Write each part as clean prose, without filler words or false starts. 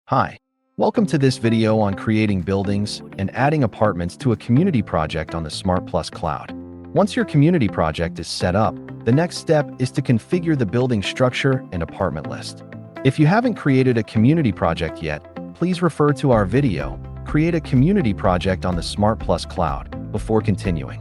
Hi, welcome to this video on creating buildings and adding apartments to a community project on the SmartPlus cloud. Once your community project is set up, the next step is to configure the building structure and apartment list. If you haven't created a community project yet, please refer to our video, Create a Community Project on the SmartPlus cloud, before continuing.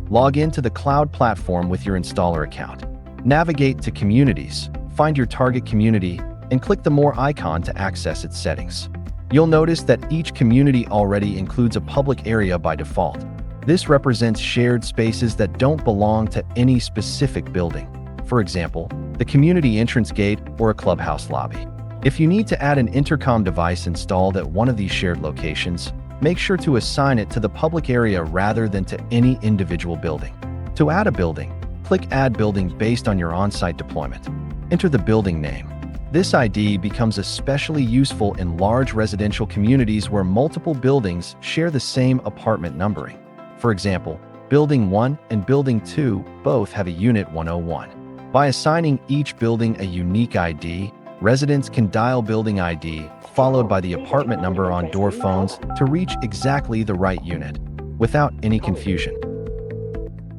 Log in to the cloud platform with your installer account. Navigate to Communities, find your target community, and click the More icon to access its settings. You'll notice that each community already includes a public area by default. This represents shared spaces that don't belong to any specific building. For example, the community entrance gate or a clubhouse lobby. If you need to add an intercom device installed at one of these shared locations, make sure to assign it to the public area rather than to any individual building. To add a building, click Add Building based on your on-site deployment. Enter the building name. This ID becomes especially useful in large residential communities where multiple buildings share the same apartment numbering. For example, Building 1 and Building 2 both have a Unit 101. By assigning each building a unique ID, residents can dial building ID followed by the apartment number on door phones to reach exactly the right unit, without any confusion.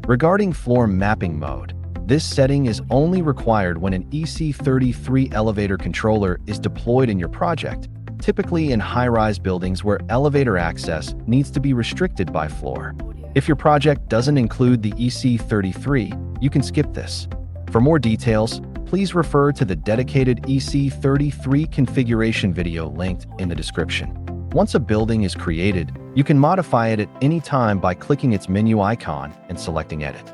Regarding floor mapping mode, this setting is only required when an EC33 elevator controller is deployed in your project, typically in high-rise buildings where elevator access needs to be restricted by floor. If your project doesn't include the EC33, you can skip this. For more details, please refer to the dedicated EC33 configuration video linked in the description. Once a building is created, you can modify it at any time by clicking its menu icon and selecting Edit.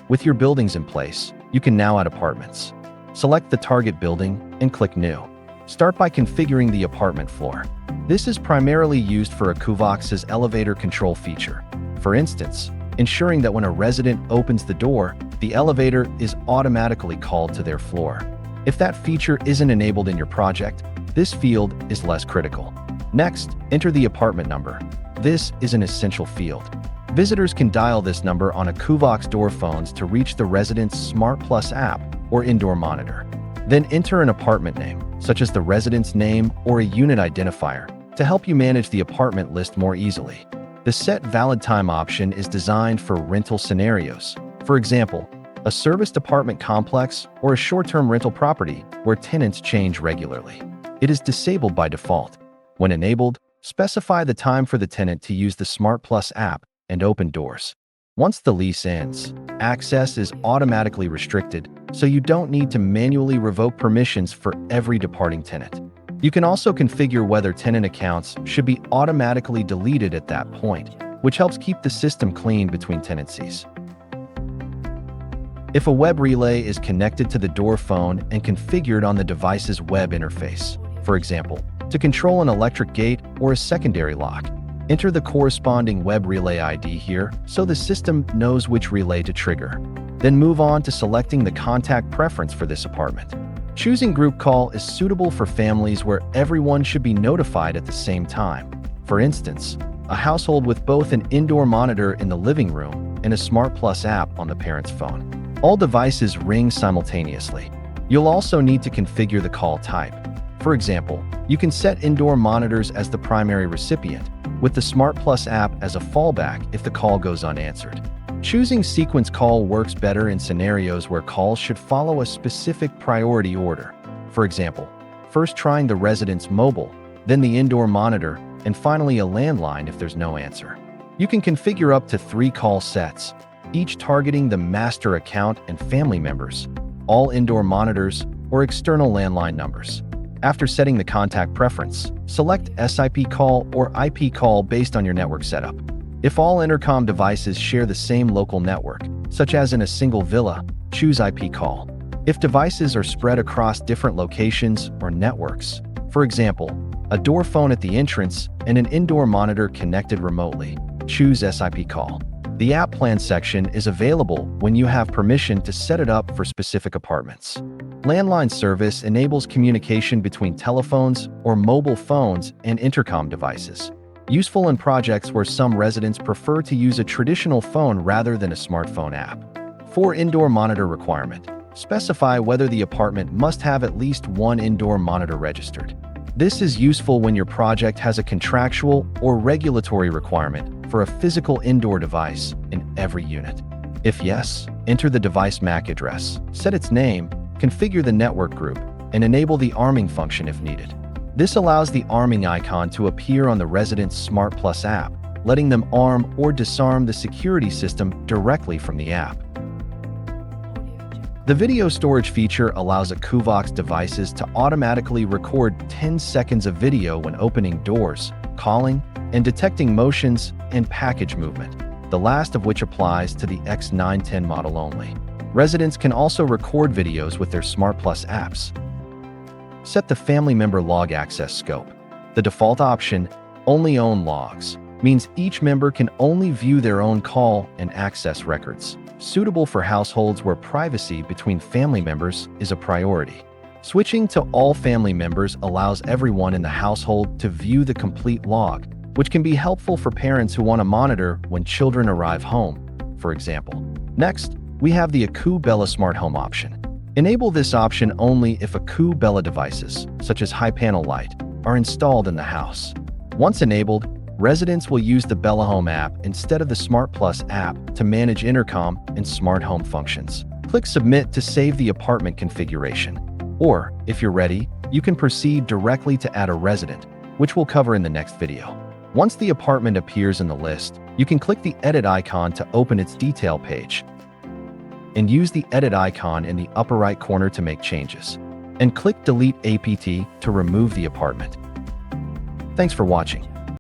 With your buildings in place, you can now add apartments. Select the target building and click New. Start by configuring the apartment floor. This is primarily used for Akuvox's elevator control feature. For instance, ensuring that when a resident opens the door, the elevator is automatically called to their floor. If that feature isn't enabled in your project, this field is less critical. Next, enter the apartment number. This is an essential field. Visitors can dial this number on Akuvox door phones to reach the resident's SmartPlus app or indoor monitor. Then enter an apartment name, such as the resident's name or a unit identifier, to help you manage the apartment list more easily. The Set Valid Time option is designed for rental scenarios. For example, a serviced apartment complex or a short-term rental property where tenants change regularly. It is disabled by default. When enabled, specify the time for the tenant to use the SmartPlus app and open doors. Once the lease ends, access is automatically restricted, so you don't need to manually revoke permissions for every departing tenant. You can also configure whether tenant accounts should be automatically deleted at that point, which helps keep the system clean between tenancies. If a web relay is connected to the door phone and configured on the device's web interface, for example, to control an electric gate or a secondary lock, enter the corresponding web relay ID here so the system knows which relay to trigger. Then move on to selecting the contact preference for this apartment. Choosing group call is suitable for families where everyone should be notified at the same time. For instance, a household with both an indoor monitor in the living room and a SmartPlus app on the parent's phone. All devices ring simultaneously. You'll also need to configure the call type. For example, you can set indoor monitors as the primary recipient, with the SmartPlus app as a fallback if the call goes unanswered. Choosing sequence call works better in scenarios where calls should follow a specific priority order. For example, first trying the resident's mobile, then the indoor monitor, and finally a landline if there's no answer. You can configure up to 3 call sets, each targeting the master account and family members, all indoor monitors, or external landline numbers. After setting the contact preference, select SIP call or IP call based on your network setup. If all intercom devices share the same local network, such as in a single villa, choose IP call. If devices are spread across different locations or networks, for example, a door phone at the entrance and an indoor monitor connected remotely, choose SIP call. The app plan section is available when you have permission to set it up for specific apartments. Landline service enables communication between telephones or mobile phones and intercom devices. Useful in projects where some residents prefer to use a traditional phone rather than a smartphone app. For indoor monitor requirement, Specify whether the apartment must have at least one indoor monitor registered. This is useful when your project has a contractual or regulatory requirement for a physical indoor device in every unit. If yes, enter the device MAC address, set its name, configure the network group, and enable the arming function if needed. This allows the arming icon to appear on the resident's SmartPlus app, letting them arm or disarm the security system directly from the app. The video storage feature allows Akuvox devices to automatically record 10 seconds of video when opening doors, calling, and detecting motions and package movement, the last of which applies to the X910 model only. Residents can also record videos with their SmartPlus apps. Set the family member log access scope. The default option, Only Own Logs, means each member can only view their own call and access records, suitable for households where privacy between family members is a priority. Switching to all family members allows everyone in the household to view the complete log, which can be helpful for parents who want to monitor when children arrive home, for example. Next, we have the Akuvox Smart Home option. Enable this option only if Akuvox devices, such as high panel light, are installed in the house. Once enabled, residents will use the Bella Home app instead of the SmartPlus app to manage intercom and smart home functions. Click Submit to save the apartment configuration. Or, if you're ready, you can proceed directly to add a resident, which we'll cover in the next video. Once the apartment appears in the list, you can click the Edit icon to open its detail page, and use the Edit icon in the upper right corner to make changes. And click Delete APT to remove the apartment. Thanks for watching.